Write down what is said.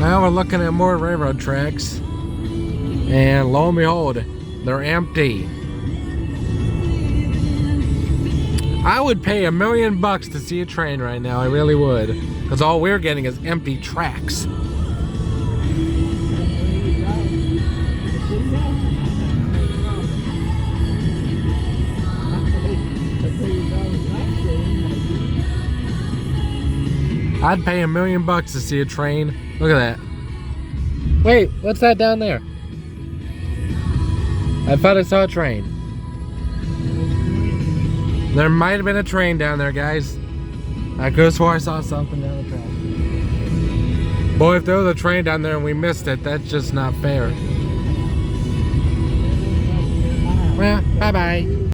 Now we're looking at more railroad tracks, and lo and behold, they're empty. I would pay $1 million to see a train right now. I really would, because all we're getting is empty tracks. I'd pay $1 million to see a train. Look at that. Wait, what's that down there? I thought I saw a train. There might have been a train down there, guys. I could have swore I saw something down the track. Boy, if there was a train down there and we missed it, that's just not fair. Well, bye-bye.